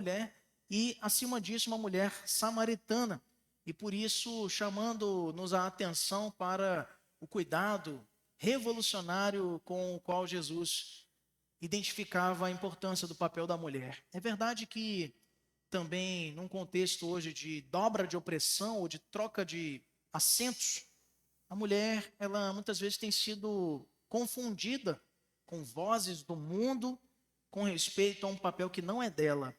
mulher e, acima disso, uma mulher samaritana. E por isso, chamando-nos a atenção para o cuidado revolucionário com o qual Jesus identificava a importância do papel da mulher. É verdade que também, num contexto hoje de dobra de opressão ou de troca de assentos, a mulher, ela muitas vezes tem sido confundida com vozes do mundo com respeito a um papel que não é dela.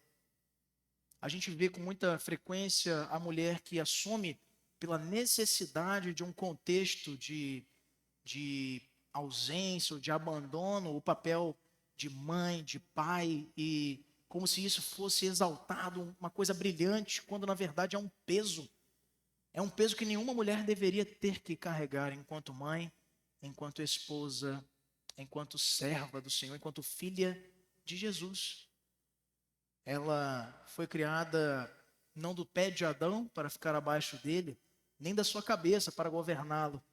A gente vê com muita frequência a mulher que assume pela necessidade de um contexto de ausência ou de abandono o papel de mãe, de pai, e como se isso fosse exaltado, uma coisa brilhante, quando na verdade é um peso. É um peso que nenhuma mulher deveria ter que carregar enquanto mãe, enquanto esposa, enquanto serva do Senhor, enquanto filha de Jesus. Ela foi criada não do pé de Adão para ficar abaixo dele, nem da sua cabeça para governá-lo,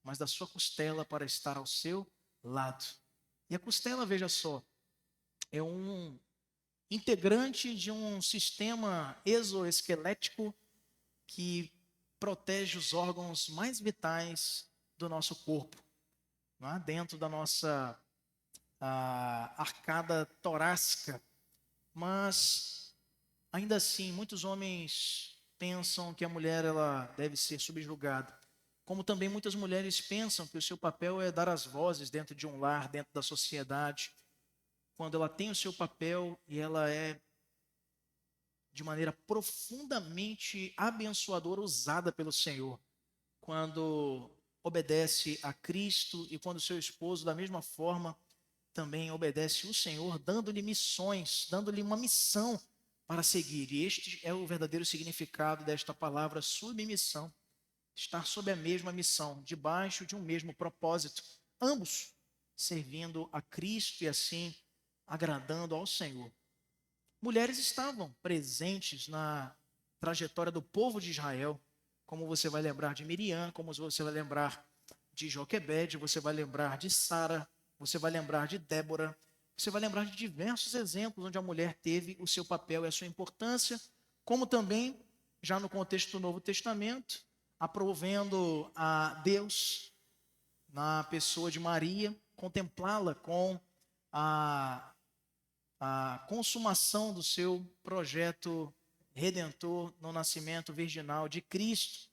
mas da sua costela para estar ao seu lado. E a costela, veja só, é um integrante de um sistema exoesquelético que protege os órgãos mais vitais do nosso corpo, não é? Dentro da nossa arcada torácica. Mas, ainda assim, muitos homens pensam que a mulher ela deve ser subjugada. Como também muitas mulheres pensam que o seu papel é dar as vozes dentro de um lar, dentro da sociedade, quando ela tem o seu papel e ela é de maneira profundamente abençoadora, usada pelo Senhor, quando obedece a Cristo e quando seu esposo, da mesma forma, também obedece o Senhor, dando-lhe missões, dando-lhe uma missão para seguir. E este é o verdadeiro significado desta palavra submissão. Estar sob a mesma missão, debaixo de um mesmo propósito, ambos servindo a Cristo e assim agradando ao Senhor. Mulheres estavam presentes na trajetória do povo de Israel, como você vai lembrar de Miriam, como você vai lembrar de Joquebede, você vai lembrar de Sara, você vai lembrar de Débora, você vai lembrar de diversos exemplos onde a mulher teve o seu papel e a sua importância, como também, já no contexto do Novo Testamento, aprovendo a Deus na pessoa de Maria, contemplá-la com a consumação do seu projeto redentor no nascimento virginal de Cristo,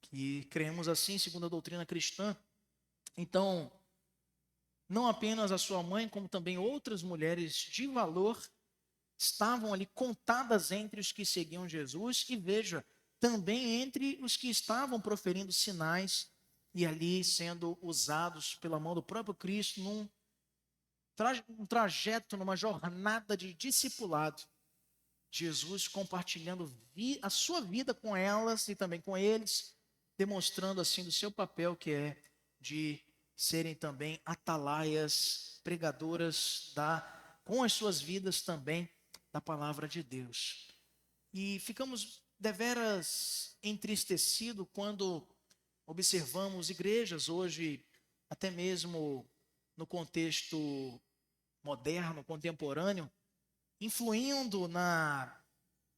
que cremos assim, segundo a doutrina cristã. Então, não apenas a sua mãe, como também outras mulheres de valor estavam ali contadas entre os que seguiam Jesus e veja, também entre os que estavam proferindo sinais e ali sendo usados pela mão do próprio Cristo um trajeto, numa jornada de discipulado. Jesus compartilhando a sua vida com elas e também com eles, demonstrando assim do seu papel que é de serem também atalaias, pregadoras com as suas vidas também da palavra de Deus. E ficamos deveras entristecidos quando observamos igrejas hoje, até mesmo no contexto moderno, contemporâneo, influindo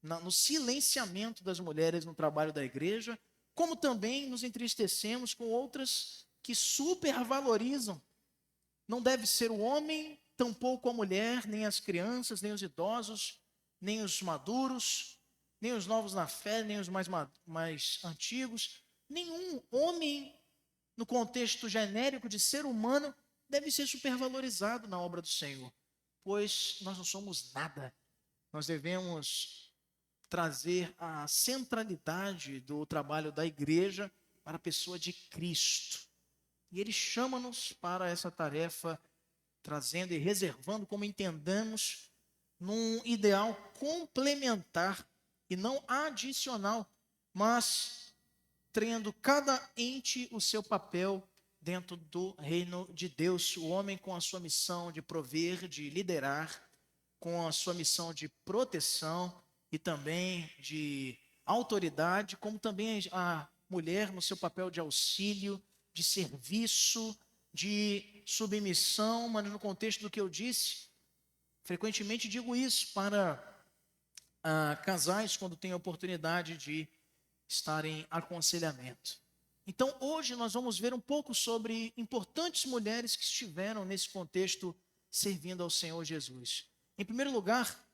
no silenciamento das mulheres no trabalho da igreja, como também nos entristecemos com outras que supervalorizam. Não deve ser o homem, tampouco a mulher, nem as crianças, nem os idosos, nem os maduros, nem os novos na fé, nem os mais antigos. Nenhum homem, no contexto genérico de ser humano, deve ser supervalorizado na obra do Senhor, pois nós não somos nada. Nós devemos trazer a centralidade do trabalho da igreja para a pessoa de Cristo. E Ele chama-nos para essa tarefa, trazendo e reservando, como entendamos, num ideal complementar e não adicional, mas tendo cada ente o seu papel dentro do reino de Deus. O homem com a sua missão de prover, de liderar, com a sua missão de proteção e também de autoridade, como também a mulher no seu papel de auxílio, de serviço, de submissão, mas no contexto do que eu disse, frequentemente digo isso para casais quando têm a oportunidade de estar em aconselhamento. Então, hoje nós vamos ver um pouco sobre importantes mulheres que estiveram nesse contexto servindo ao Senhor Jesus. Em primeiro lugar,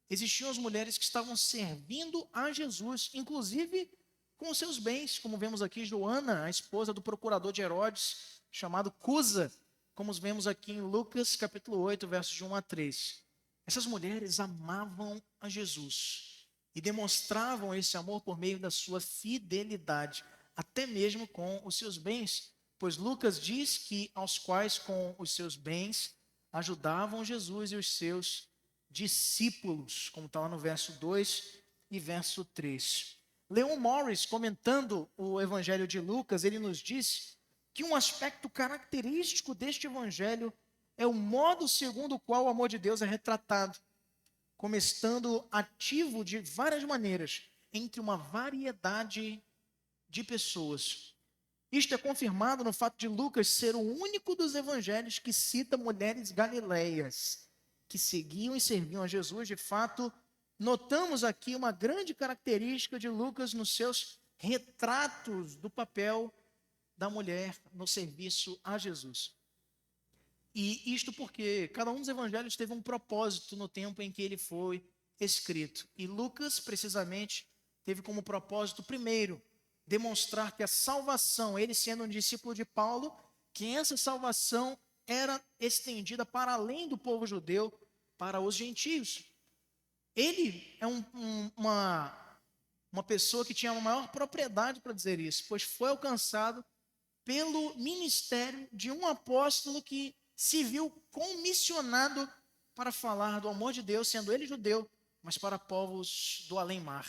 existiam as mulheres que estavam servindo a Jesus, inclusive com os seus bens, como vemos aqui Joana, a esposa do procurador de Herodes, chamado Cusa, como vemos aqui em Lucas capítulo 8, versos de 1 a 3. Essas mulheres amavam a Jesus e demonstravam esse amor por meio da sua fidelidade, até mesmo com os seus bens, pois Lucas diz que aos quais com os seus bens ajudavam Jesus e os seus discípulos, como está lá no verso 2 e verso 3. Leon Morris, comentando o Evangelho de Lucas, ele nos diz que um aspecto característico deste Evangelho é o modo segundo o qual o amor de Deus é retratado, como estando ativo de várias maneiras, entre uma variedade de pessoas. Isto é confirmado no fato de Lucas ser o único dos evangelhos que cita mulheres galileias, que seguiam e serviam a Jesus. De fato, notamos aqui uma grande característica de Lucas nos seus retratos do papel da mulher no serviço a Jesus. E isto porque cada um dos evangelhos teve um propósito no tempo em que ele foi escrito. E Lucas, precisamente, teve como propósito, primeiro, demonstrar que a salvação, ele sendo um discípulo de Paulo, que essa salvação era estendida para além do povo judeu, para os gentios. Ele é uma pessoa que tinha a maior propriedade para dizer isso, pois foi alcançado pelo ministério de um apóstolo que se viu comissionado para falar do amor de Deus, sendo ele judeu, mas para povos do além-mar,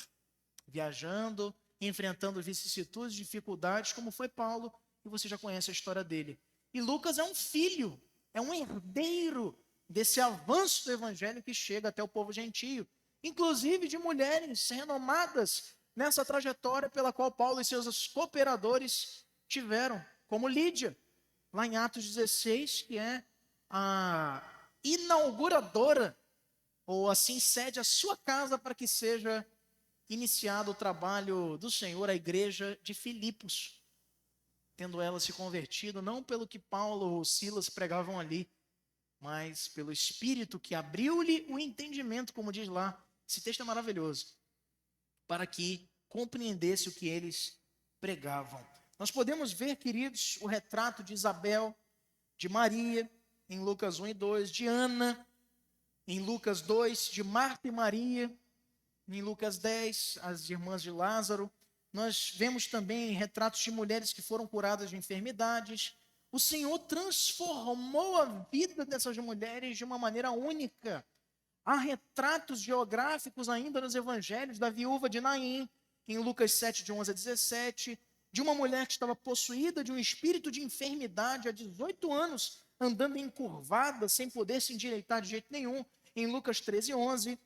viajando, enfrentando vicissitudes, dificuldades, como foi Paulo, e você já conhece a história dele. E Lucas é um filho, é um herdeiro desse avanço do evangelho que chega até o povo gentio, inclusive de mulheres renomadas nessa trajetória pela qual Paulo e seus cooperadores tiveram, como Lídia, lá em Atos 16, que é a inauguradora, ou assim cede a sua casa para que seja iniciado o trabalho do Senhor, a igreja de Filipos, tendo ela se convertido, não pelo que Paulo ou Silas pregavam ali, mas pelo Espírito que abriu-lhe o entendimento, como diz lá, esse texto é maravilhoso, para que compreendesse o que eles pregavam. Nós podemos ver, queridos, o retrato de Isabel, de Maria, em Lucas 1 e 2, de Ana, em Lucas 2, de Marta e Maria, em Lucas 10, as irmãs de Lázaro. Nós vemos também retratos de mulheres que foram curadas de enfermidades. O Senhor transformou a vida dessas mulheres de uma maneira única. Há retratos geográficos ainda nos evangelhos da viúva de Naim, em Lucas 7, de 11 a 17, de uma mulher que estava possuída de um espírito de enfermidade há 18 anos, andando encurvada, sem poder se endireitar de jeito nenhum, em Lucas 13, 11.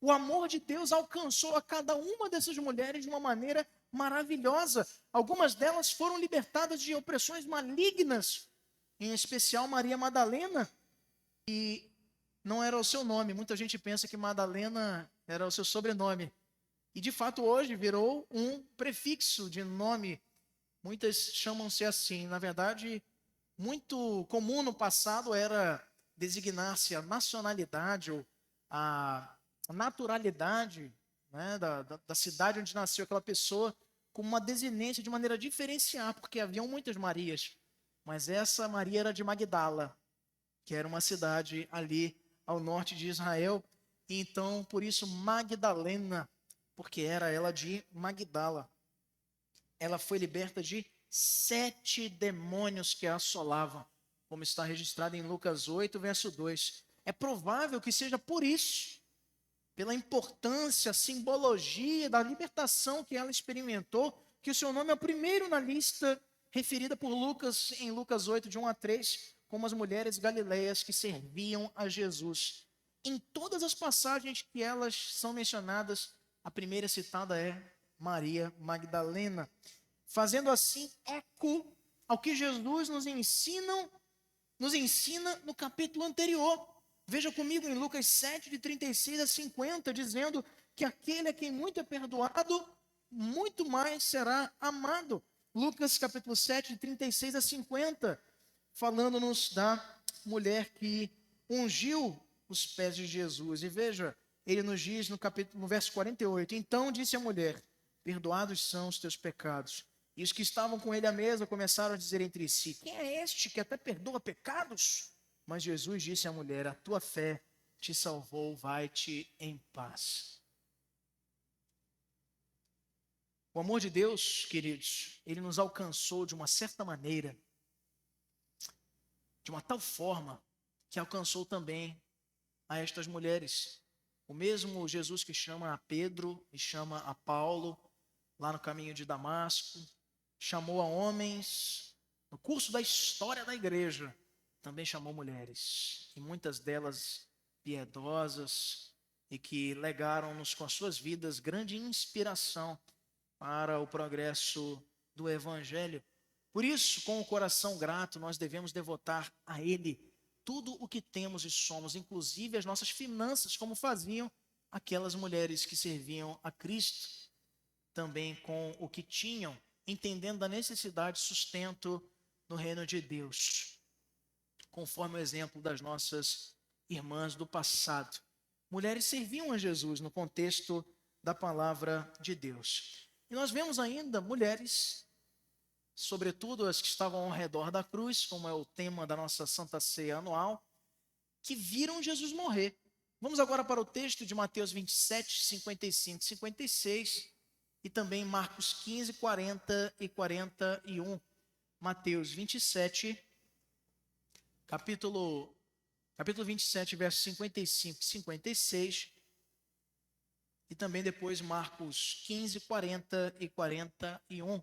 O amor de Deus alcançou a cada uma dessas mulheres de uma maneira maravilhosa. Algumas delas foram libertadas de opressões malignas, em especial Maria Madalena, e não era o seu nome. Muita gente pensa que Madalena era o seu sobrenome. E de fato hoje virou um prefixo de nome. Muitas chamam-se assim. Na verdade, muito comum no passado era designar-se a nacionalidade ou a naturalidade, né, da cidade onde nasceu aquela pessoa, como uma desinência de maneira a diferenciar, porque haviam muitas Marias. Mas essa Maria era de Magdala, que era uma cidade ali ao norte de Israel. E então, por isso, Magdalena, porque era ela de Magdala. Ela foi liberta de 7 demônios que a assolavam, como está registrado em Lucas 8, verso 2. É provável que seja por isso, pela importância, simbologia da libertação que ela experimentou, que o seu nome é o primeiro na lista referida por Lucas, em Lucas 8, de 1 a 3, como as mulheres galileias que serviam a Jesus. Em todas as passagens que elas são mencionadas, a primeira citada é Maria Magdalena, fazendo assim eco ao que Jesus nos ensina no capítulo anterior. Veja comigo em Lucas 7, de 36 a 50, dizendo que aquele a quem muito é perdoado, muito mais será amado. Lucas capítulo 7, de 36 a 50, falando-nos da mulher que ungiu os pés de Jesus. E veja, ele nos diz no verso 48, então disse a mulher, perdoados são os teus pecados. E os que estavam com ele à mesa começaram a dizer entre si, quem é este que até perdoa pecados? Mas Jesus disse à mulher, a tua fé te salvou, vai-te em paz. O amor de Deus, queridos, ele nos alcançou de uma certa maneira, de uma tal forma, que alcançou também a estas mulheres. O mesmo Jesus que chama a Pedro e chama a Paulo, lá no caminho de Damasco, chamou a homens, no curso da história da igreja, também chamou mulheres, e muitas delas piedosas, e que legaram-nos com as suas vidas grande inspiração para o progresso do Evangelho. Por isso, com o coração grato, nós devemos devotar a Ele tudo o que temos e somos, inclusive as nossas finanças, como faziam aquelas mulheres que serviam a Cristo, também com o que tinham, entendendo a necessidade de sustento no reino de Deus, conforme o exemplo das nossas irmãs do passado. Mulheres serviam a Jesus no contexto da palavra de Deus. E nós vemos ainda mulheres, sobretudo as que estavam ao redor da cruz, como é o tema da nossa Santa Ceia anual, que viram Jesus morrer. Vamos agora para o texto de Mateus 27, 55 e 56, e também Marcos 15, 40 e 41. Mateus 27, capítulo 27, versos 55 e 56, e também depois Marcos 15, 40 e 41.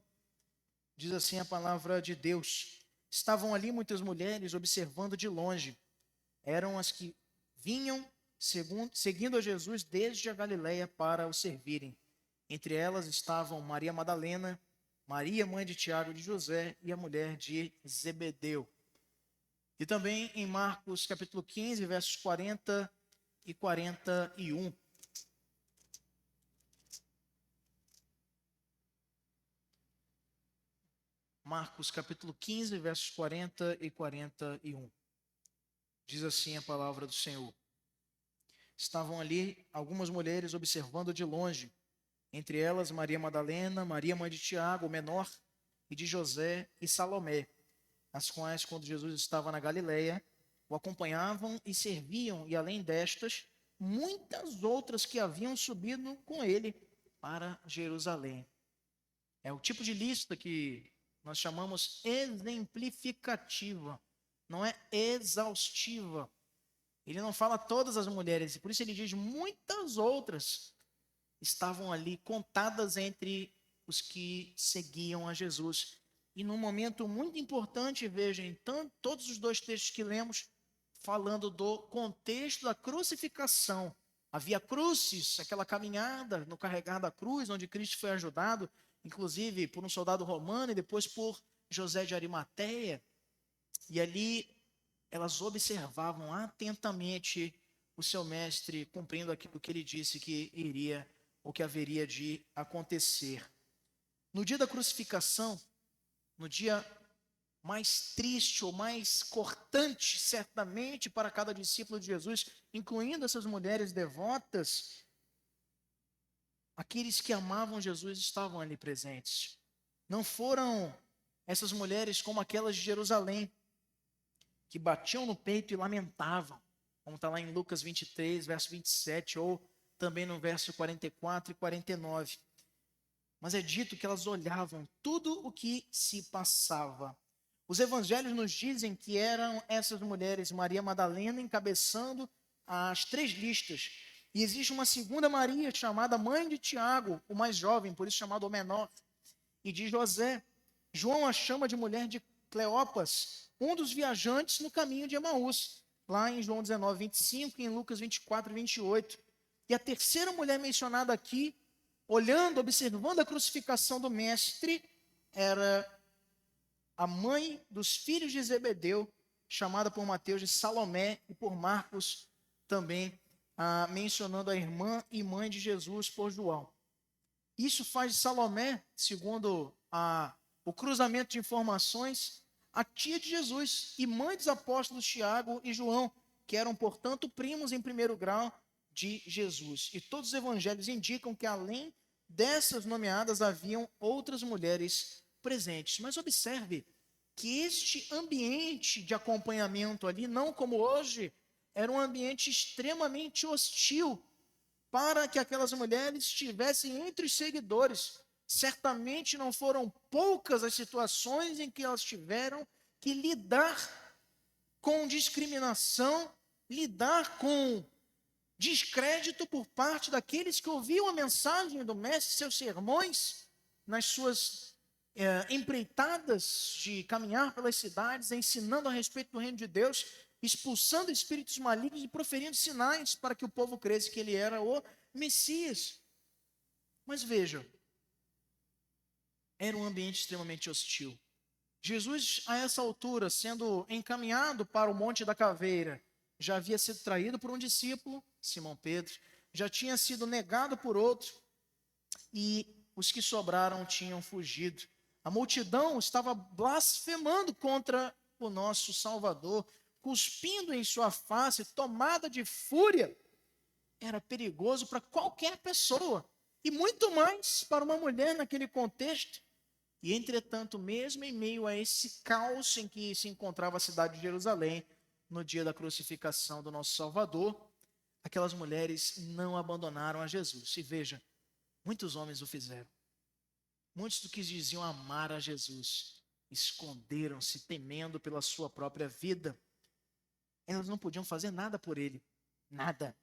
Diz assim a palavra de Deus: estavam ali muitas mulheres observando de longe. Eram as que vinham seguindo a Jesus desde a Galileia para o servirem. Entre elas estavam Maria Madalena, Maria, mãe de Tiago e de José, e a mulher de Zebedeu. E também em Marcos capítulo 15, versos 40 e 41. Marcos capítulo 15, versos 40 e 41. Diz assim a palavra do Senhor. Estavam ali algumas mulheres observando de longe, entre elas Maria Madalena, Maria mãe de Tiago, o menor, e de José e Salomé, as quais, quando Jesus estava na Galileia, o acompanhavam e serviam, e além destas, muitas outras que haviam subido com ele para Jerusalém. É o tipo de lista que nós chamamos exemplificativa, não é exaustiva. Ele não fala todas as mulheres, por isso ele diz muitas outras estavam ali contadas entre os que seguiam a Jesus. E num momento muito importante, vejam, então, todos os dois textos que lemos, falando do contexto da crucificação. Havia crucis, aquela caminhada no carregar da cruz, onde Cristo foi ajudado, inclusive por um soldado romano e depois por José de Arimateia. E ali elas observavam atentamente o seu mestre cumprindo aquilo que ele disse que iria ou que haveria de acontecer. No dia da crucificação, no dia mais triste ou mais cortante, certamente, para cada discípulo de Jesus, incluindo essas mulheres devotas, aqueles que amavam Jesus estavam ali presentes. Não foram essas mulheres como aquelas de Jerusalém, que batiam no peito e lamentavam, como está lá em Lucas 23, verso 27, ou também no verso 44 e 49. Mas é dito que elas olhavam tudo o que se passava. Os evangelhos nos dizem que eram essas mulheres, Maria Madalena, encabeçando as três listas. E existe uma segunda Maria, chamada mãe de Tiago, o mais jovem, por isso chamado o menor, e de José. João a chama de mulher de Cleopas, um dos viajantes no caminho de Emaús, lá em João 19, 25 e em Lucas 24, 28. E a terceira mulher mencionada aqui, olhando, observando a crucificação do mestre, era a mãe dos filhos de Zebedeu, chamada por Mateus de Salomé e por Marcos também mencionando a irmã e mãe de Jesus por João. Isso faz de Salomé, segundo o cruzamento de informações, a tia de Jesus e mãe dos apóstolos Tiago e João, que eram, portanto, primos em primeiro grau de Jesus. E todos os evangelhos indicam que, além dessas nomeadas, haviam outras mulheres presentes. Mas observe que este ambiente de acompanhamento ali, não como hoje, era um ambiente extremamente hostil para que aquelas mulheres estivessem entre os seguidores. Certamente não foram poucas as situações em que elas tiveram que lidar com discriminação, lidar com descrédito por parte daqueles que ouviam a mensagem do Mestre, seus sermões, nas suas empreitadas de caminhar pelas cidades, ensinando a respeito do reino de Deus, expulsando espíritos malignos e proferindo sinais para que o povo cresça que ele era o Messias. Mas veja, era um ambiente extremamente hostil. Jesus, a essa altura, sendo encaminhado para o Monte da Caveira, já havia sido traído por um discípulo, Simão Pedro, já tinha sido negado por outro, e os que sobraram tinham fugido. A multidão estava blasfemando contra o nosso Salvador, cuspindo em sua face, tomada de fúria. Era perigoso para qualquer pessoa, e muito mais para uma mulher naquele contexto. E, entretanto, mesmo em meio a esse caos em que se encontrava a cidade de Jerusalém, no dia da crucificação do nosso Salvador, aquelas mulheres não abandonaram a Jesus. E veja, muitos homens o fizeram. Muitos do que diziam amar a Jesus esconderam-se, temendo pela sua própria vida. Elas não podiam fazer nada por ele, nada.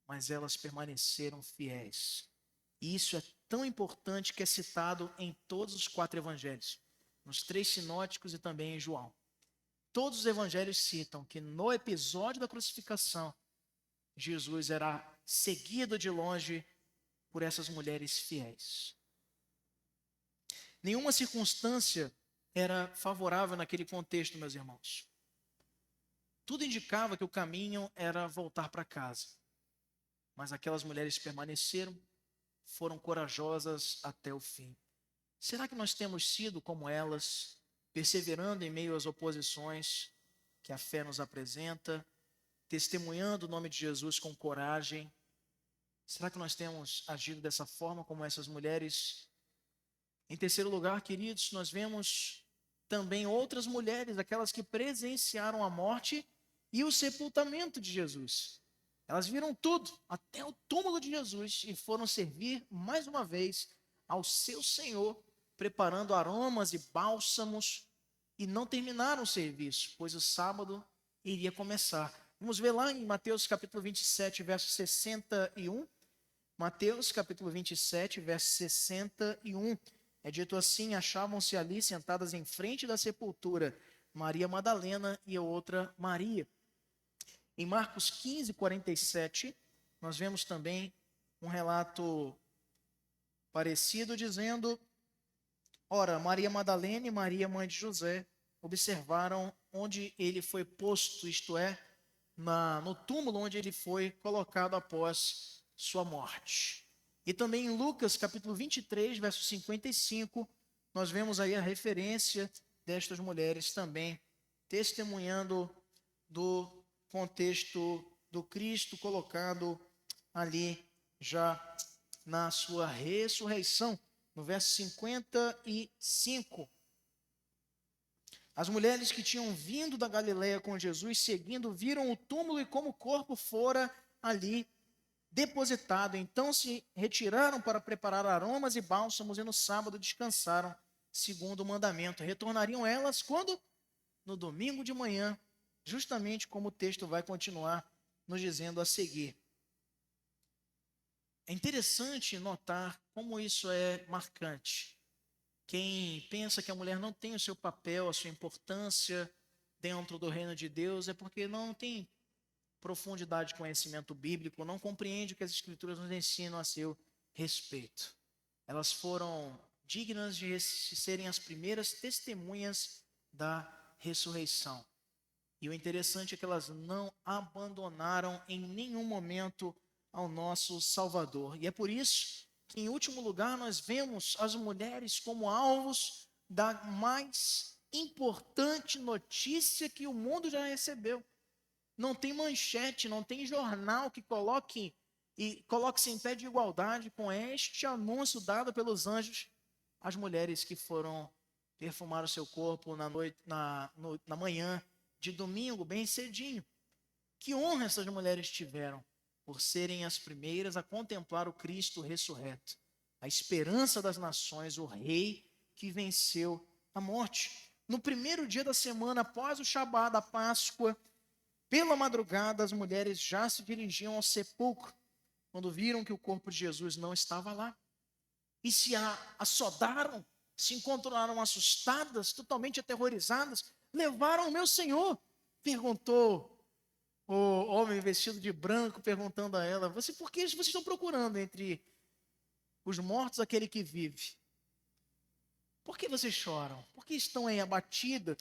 Mas elas permaneceram fiéis. E isso é tão importante que é citado em todos os 4 evangelhos, nos 3 sinóticos e também em João. Todos os evangelhos citam que no episódio da crucificação, Jesus era seguido de longe por essas mulheres fiéis. Nenhuma circunstância era favorável naquele contexto, meus irmãos. Tudo indicava que o caminho era voltar para casa. Mas aquelas mulheres permaneceram, foram corajosas até o fim. Será que nós temos sido como elas, perseverando em meio às oposições que a fé nos apresenta, testemunhando o nome de Jesus com coragem? Será que nós temos agido dessa forma como essas mulheres? Em terceiro lugar, queridos, nós vemos também outras mulheres, aquelas que presenciaram a morte e o sepultamento de Jesus. Elas viram tudo, até o túmulo de Jesus, e foram servir mais uma vez ao seu Senhor, preparando aromas e bálsamos, e não terminaram o serviço, pois o sábado iria começar. Vamos ver lá em Mateus capítulo 27, verso 61. Mateus capítulo 27, verso 61. É dito assim: achavam-se ali sentadas em frente da sepultura Maria Madalena e a outra Maria. Em Marcos 15, 47, nós vemos também um relato parecido, dizendo: ora, Maria Madalena e Maria, mãe de José, observaram onde ele foi posto, isto é, no túmulo onde ele foi colocado após sua morte. E também em Lucas, capítulo 23, verso 55, nós vemos aí a referência destas mulheres também, testemunhando do contexto do Cristo colocado ali já na sua ressurreição, no verso 55. As mulheres que tinham vindo da Galileia com Jesus, seguindo, viram o túmulo e como o corpo fora ali depositado. Então se retiraram para preparar aromas e bálsamos e no sábado descansaram, segundo o mandamento. Retornariam elas quando? No domingo de manhã, justamente como o texto vai continuar nos dizendo a seguir. É interessante notar como isso é marcante. Quem pensa que a mulher não tem o seu papel, a sua importância dentro do reino de Deus, é porque não tem profundidade de conhecimento bíblico, não compreende o que as Escrituras nos ensinam a seu respeito. Elas foram dignas de serem as primeiras testemunhas da ressurreição. E o interessante é que elas não abandonaram em nenhum momento ao nosso Salvador. E é por isso que, em último lugar, nós vemos as mulheres como alvos da mais importante notícia que o mundo já recebeu. Não tem manchete, não tem jornal que coloque-se em pé de igualdade com este anúncio dado pelos anjos às mulheres que foram perfumar o seu corpo na manhã de domingo, bem cedinho. Que honra essas mulheres tiveram por serem as primeiras a contemplar o Cristo ressurreto, a esperança das nações, o Rei que venceu a morte. No primeiro dia da semana, após o Shabá da Páscoa, pela madrugada, as mulheres já se dirigiam ao sepulcro, quando viram que o corpo de Jesus não estava lá. E se assodaram, se encontraram assustadas, totalmente aterrorizadas. Levaram o meu Senhor, perguntou o homem vestido de branco, perguntando a ela: por que vocês estão procurando entre os mortos aquele que vive? Por que vocês choram? Por que estão aí abatidas?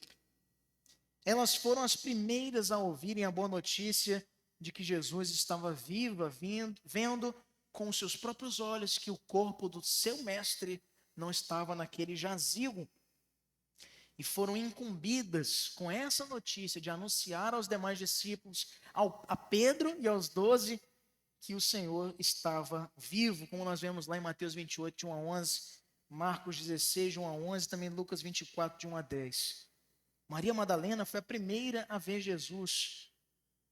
Elas foram as primeiras a ouvirem a boa notícia de que Jesus estava vivo, vendo com os seus próprios olhos que o corpo do seu mestre não estava naquele jazigo. E foram incumbidas com essa notícia de anunciar aos demais discípulos, a Pedro e aos 12, que o Senhor estava vivo, como nós vemos lá em Mateus 28, de 1 a 11, Marcos 16, de 1 a 11, também Lucas 24, de 1 a 10. Maria Madalena foi a primeira a ver Jesus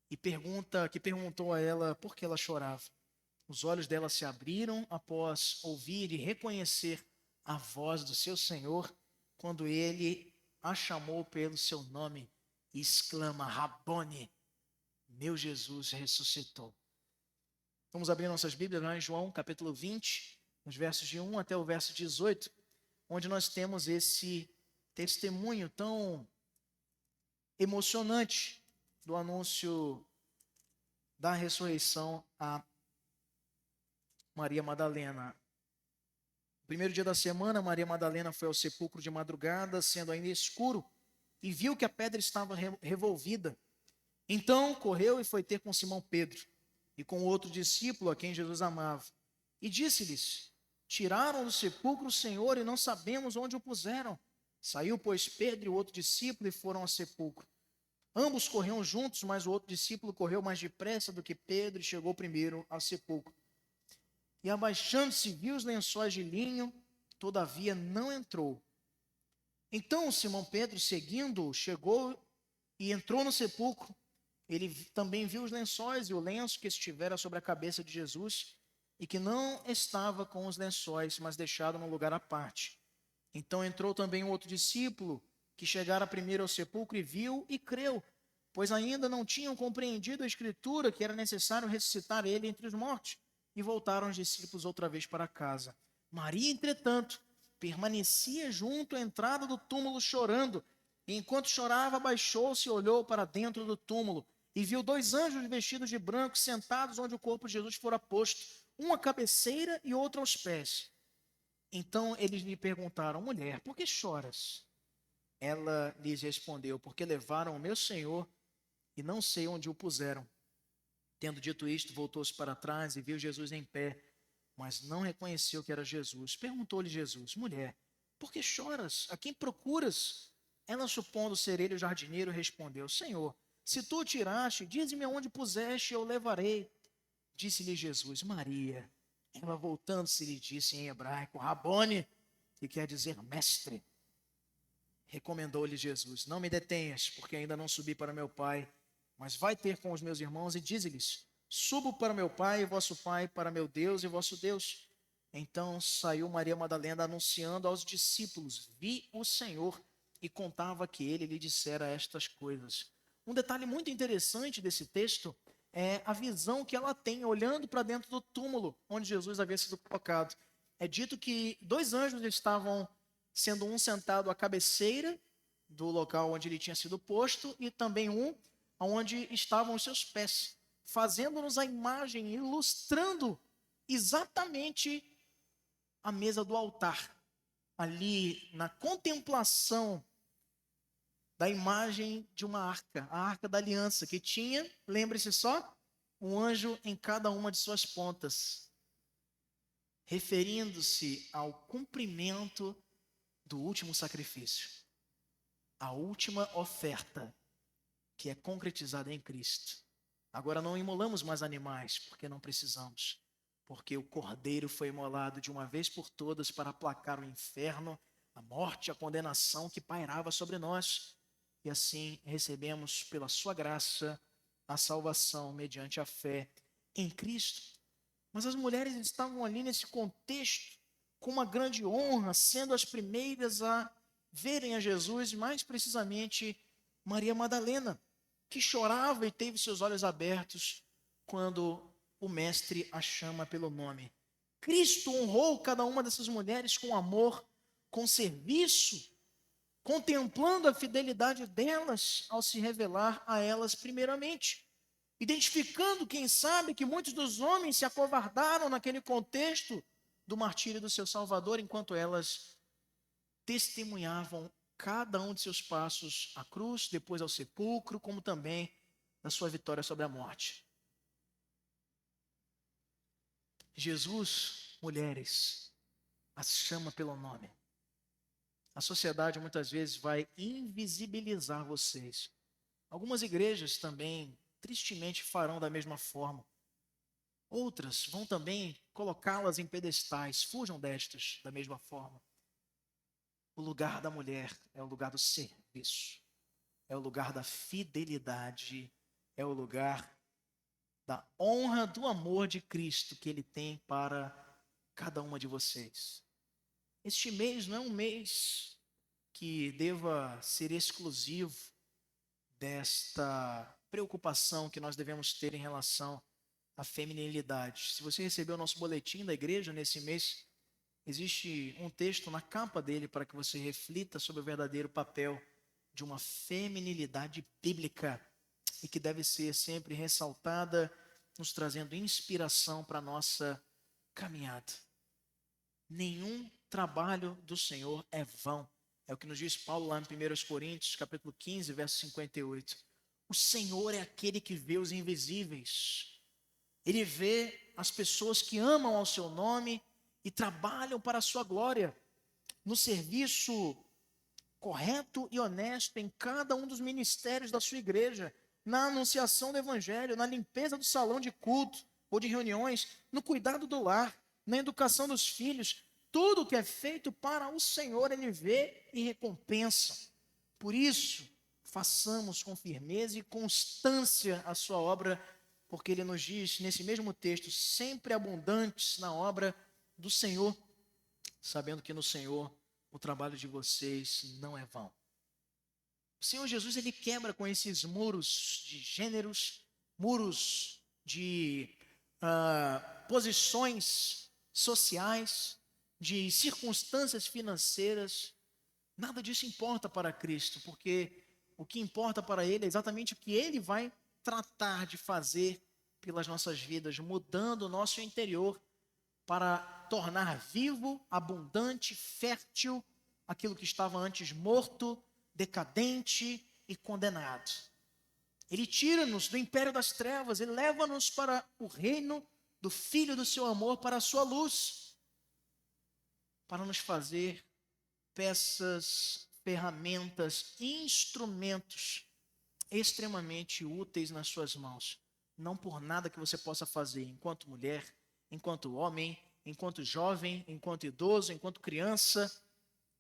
e perguntou a ela por que ela chorava. Os olhos dela se abriram após ouvir e reconhecer a voz do seu Senhor, quando ele a chamou pelo seu nome e exclama: Rabone, meu Jesus ressuscitou. Vamos abrir nossas Bíblias lá em João capítulo 20, nos versos de 1 até o verso 18, onde nós temos esse testemunho tão emocionante do anúncio da ressurreição a Maria Madalena. No primeiro dia da semana, Maria Madalena foi ao sepulcro de madrugada, sendo ainda escuro, e viu que a pedra estava revolvida. Então correu e foi ter com Simão Pedro e com outro discípulo a quem Jesus amava. E disse-lhes: Tiraram do sepulcro o Senhor e não sabemos onde o puseram. Saiu, pois, Pedro e o outro discípulo e foram ao sepulcro. Ambos corriam juntos, mas o outro discípulo correu mais depressa do que Pedro e chegou primeiro ao sepulcro. E abaixando-se, viu os lençóis de linho, todavia não entrou. Então Simão Pedro, seguindo-o, chegou e entrou no sepulcro. Ele também viu os lençóis e o lenço que estivera sobre a cabeça de Jesus, e que não estava com os lençóis, mas deixado num lugar à parte. Então entrou também um outro discípulo, que chegara primeiro ao sepulcro e viu e creu, pois ainda não tinham compreendido a Escritura que era necessário ressuscitar ele entre os mortos. E voltaram os discípulos outra vez para casa. Maria, entretanto, permanecia junto à entrada do túmulo chorando. E enquanto chorava, abaixou-se e olhou para dentro do túmulo. E viu 2 anjos vestidos de branco sentados onde o corpo de Jesus fora posto, um à cabeceira e outro aos pés. Então eles lhe perguntaram: Mulher, por que choras? Ela lhes respondeu: Porque levaram o meu Senhor e não sei onde o puseram. Tendo dito isto, voltou-se para trás e viu Jesus em pé, mas não reconheceu que era Jesus. Perguntou-lhe Jesus: Mulher, por que choras? A quem procuras? Ela, supondo ser ele o jardineiro, respondeu: Senhor, se tu o tiraste, dize-me onde puseste, eu o levarei. Disse-lhe Jesus: Maria. Ela, voltando-se, lhe disse em hebraico: Rabone, que quer dizer mestre. Recomendou-lhe Jesus: Não me detenhas, porque ainda não subi para meu Pai, mas vai ter com os meus irmãos e dize-lhes: Subo para meu Pai e vosso Pai, para meu Deus e vosso Deus. Então saiu Maria Madalena anunciando aos discípulos: Vi o Senhor, e contava que ele lhe dissera estas coisas. Um detalhe muito interessante desse texto é a visão que ela tem olhando para dentro do túmulo onde Jesus havia sido colocado. É dito que 2 anjos estavam, sendo um sentado à cabeceira do local onde ele tinha sido posto e também um onde estavam os seus pés, fazendo-nos a imagem, ilustrando exatamente a mesa do altar. Ali na contemplação da imagem de uma arca, a arca da aliança, que tinha, lembre-se só, um anjo em cada uma de suas pontas, referindo-se ao cumprimento do último sacrifício, a última oferta que é concretizada em Cristo. Agora não imolamos mais animais, porque não precisamos, porque o Cordeiro foi imolado de uma vez por todas para aplacar o inferno, a morte e a condenação que pairava sobre nós. E assim recebemos pela sua graça a salvação mediante a fé em Cristo. Mas as mulheres estavam ali nesse contexto com uma grande honra, sendo as primeiras a verem a Jesus, mais precisamente Maria Madalena, que chorava e teve seus olhos abertos quando o mestre a chama pelo nome. Cristo honrou cada uma dessas mulheres com amor, com serviço, contemplando a fidelidade delas ao se revelar a elas primeiramente, identificando, quem sabe, que muitos dos homens se acovardaram naquele contexto do martírio do seu Salvador, enquanto elas testemunhavam cada um de seus passos à cruz, depois ao sepulcro, como também da sua vitória sobre a morte. Jesus, mulheres, as chama pelo nome. A sociedade muitas vezes vai invisibilizar vocês. Algumas igrejas também, tristemente, farão da mesma forma. Outras vão também colocá-las em pedestais. Fujam destas da mesma forma. O lugar da mulher é o lugar do serviço, é o lugar da fidelidade, é o lugar da honra do amor de Cristo que Ele tem para cada uma de vocês. Este mês não é um mês que deva ser exclusivo desta preocupação que nós devemos ter em relação à feminilidade. Se você recebeu o nosso boletim da igreja nesse mês, existe um texto na capa dele para que você reflita sobre o verdadeiro papel de uma feminilidade bíblica e que deve ser sempre ressaltada, nos trazendo inspiração para a nossa caminhada. Nenhum trabalho do Senhor é vão. É o que nos diz Paulo lá em 1 Coríntios, capítulo 15, verso 58. O Senhor é aquele que vê os invisíveis. Ele vê as pessoas que amam ao seu nome e trabalham para a sua glória, no serviço correto e honesto em cada um dos ministérios da sua igreja, na anunciação do evangelho, na limpeza do salão de culto ou de reuniões, no cuidado do lar, na educação dos filhos. Tudo que é feito para o Senhor, Ele vê e recompensa. Por isso, façamos com firmeza e constância a sua obra, porque Ele nos diz, nesse mesmo texto, sempre abundantes na obra do Senhor, sabendo que no Senhor o trabalho de vocês não é vão. O Senhor Jesus, Ele quebra com esses muros de gêneros, muros de posições sociais, de circunstâncias financeiras. Nada disso importa para Cristo, porque o que importa para Ele é exatamente o que Ele vai tratar de fazer pelas nossas vidas, mudando o nosso interior para tornar vivo, abundante, fértil, aquilo que estava antes morto, decadente e condenado. Ele tira-nos do império das trevas, Ele leva-nos para o reino do Filho do seu amor, para a sua luz, para nos fazer peças, ferramentas, instrumentos extremamente úteis nas suas mãos. Não por nada que você possa fazer enquanto mulher, enquanto homem, enquanto jovem, enquanto idoso, enquanto criança.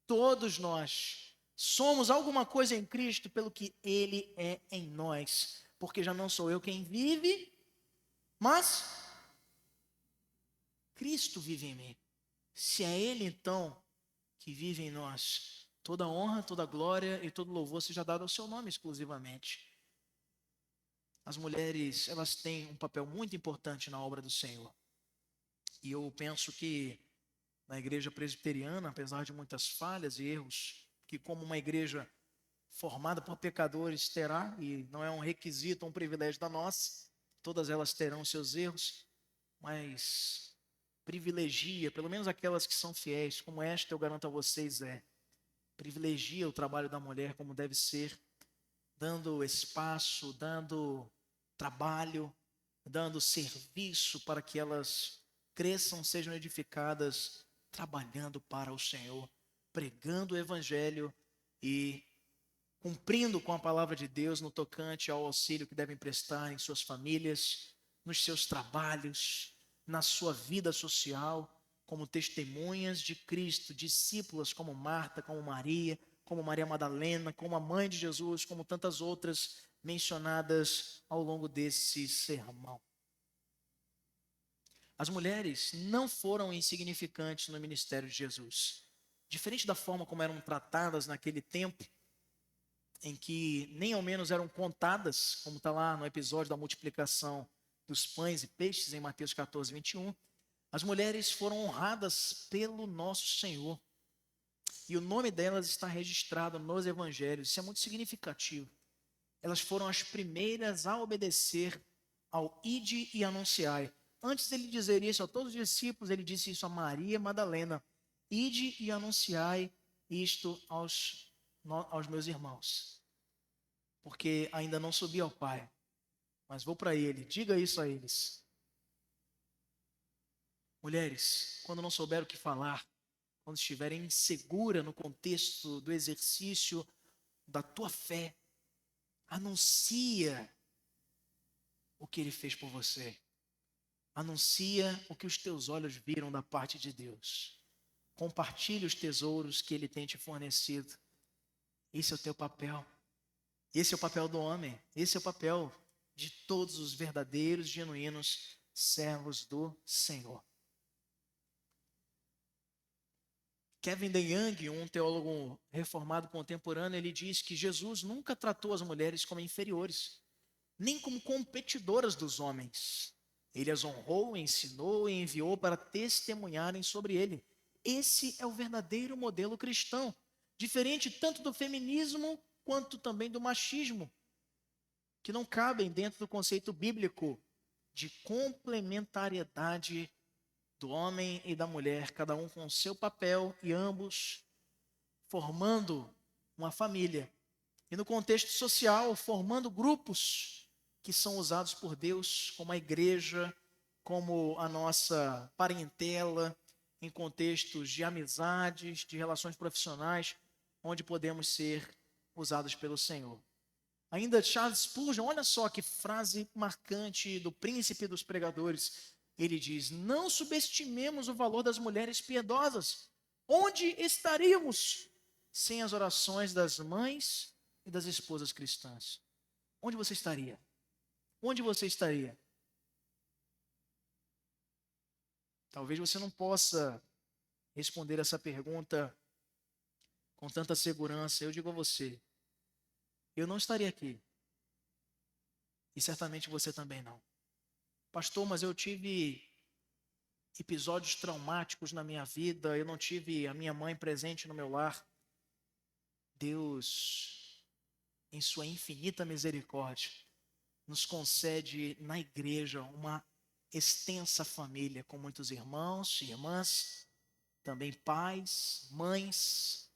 Todos nós somos alguma coisa em Cristo pelo que Ele é em nós. Porque já não sou eu quem vive, mas Cristo vive em mim. Se é Ele, então, que vive em nós, toda honra, toda glória e todo louvor seja dado ao seu nome exclusivamente. As mulheres, elas têm um papel muito importante na obra do Senhor. E eu penso que na igreja presbiteriana, apesar de muitas falhas e erros, que como uma igreja formada por pecadores terá, e não é um requisito, um privilégio da nossa, todas elas terão seus erros, mas privilegia, pelo menos aquelas que são fiéis, como esta eu garanto a vocês privilegia o trabalho da mulher como deve ser, dando espaço, dando trabalho, dando serviço para que elas cresçam, sejam edificadas, trabalhando para o Senhor, pregando o Evangelho e cumprindo com a palavra de Deus no tocante ao auxílio que devem prestar em suas famílias, nos seus trabalhos, na sua vida social, como testemunhas de Cristo, discípulas como Marta, como Maria Madalena, como a mãe de Jesus, como tantas outras mencionadas ao longo desse sermão. As mulheres não foram insignificantes no ministério de Jesus. Diferente da forma como eram tratadas naquele tempo, em que nem ao menos eram contadas, como está lá no episódio da multiplicação dos pães e peixes, em Mateus 14, 21, as mulheres foram honradas pelo nosso Senhor. E o nome delas está registrado nos evangelhos. Isso é muito significativo. Elas foram as primeiras a obedecer ao ide e anunciai. Antes dele dizer isso a todos os discípulos, ele disse isso a Maria Madalena: ide e anunciai isto aos meus irmãos, porque ainda não subi ao Pai, mas vou para Ele. Diga isso a eles. Mulheres, quando não souber o que falar, quando estiverem insegura no contexto do exercício da tua fé, anuncia o que Ele fez por você. Anuncia o que os teus olhos viram da parte de Deus. Compartilhe os tesouros que Ele tem te fornecido. Esse é o teu papel. Esse é o papel do homem. Esse é o papel de todos os verdadeiros, genuínos servos do Senhor. Kevin DeYoung, um teólogo reformado contemporâneo, ele diz que Jesus nunca tratou as mulheres como inferiores, nem como competidoras dos homens. Ele as honrou, ensinou e enviou para testemunharem sobre ele. Esse é o verdadeiro modelo cristão, diferente tanto do feminismo quanto também do machismo, que não cabem dentro do conceito bíblico de complementariedade do homem e da mulher, cada um com o seu papel e ambos formando uma família. E no contexto social, formando grupos que são usados por Deus como a igreja, como a nossa parentela, em contextos de amizades, de relações profissionais, onde podemos ser usados pelo Senhor. Ainda Charles Spurgeon, olha só que frase marcante do príncipe dos pregadores. Ele diz: não subestimemos o valor das mulheres piedosas. Onde estaríamos sem as orações das mães e das esposas cristãs? Onde você estaria? Onde você estaria? Talvez você não possa responder essa pergunta com tanta segurança. Eu digo a você, eu não estaria aqui. E certamente você também não. Pastor, mas eu tive episódios traumáticos na minha vida, eu não tive a minha mãe presente no meu lar. Deus, em sua infinita misericórdia, nos concede na igreja uma extensa família, com muitos irmãos e irmãs, também pais, mães,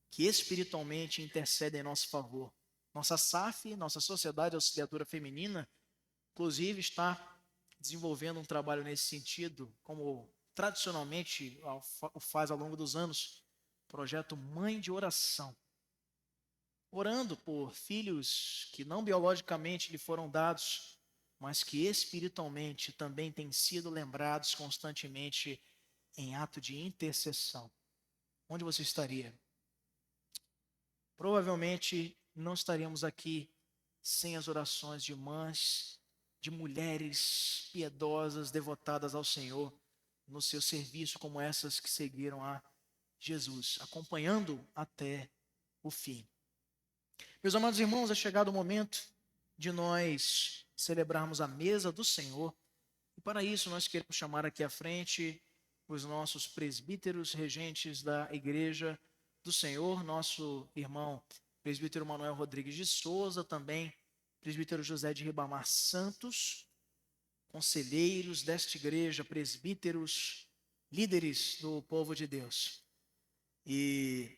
que espiritualmente intercedem em nosso favor. Nossa SAF, nossa Sociedade Auxiliadora Feminina, inclusive está desenvolvendo um trabalho nesse sentido, como tradicionalmente o faz ao longo dos anos, projeto Mãe de Oração, orando por filhos que não biologicamente lhe foram dados, mas que espiritualmente também têm sido lembrados constantemente em ato de intercessão. Onde você estaria? Provavelmente não estaríamos aqui sem as orações de mães, de mulheres piedosas, devotadas ao Senhor, no seu serviço, como essas que seguiram a Jesus, acompanhando até o fim. Meus amados irmãos, é chegado o momento de nós celebrarmos a mesa do Senhor, e para isso nós queremos chamar aqui à frente os nossos presbíteros regentes da Igreja do Senhor, nosso irmão presbítero Manuel Rodrigues de Souza, também presbítero José de Ribamar Santos, conselheiros desta igreja, presbíteros, líderes do povo de Deus. E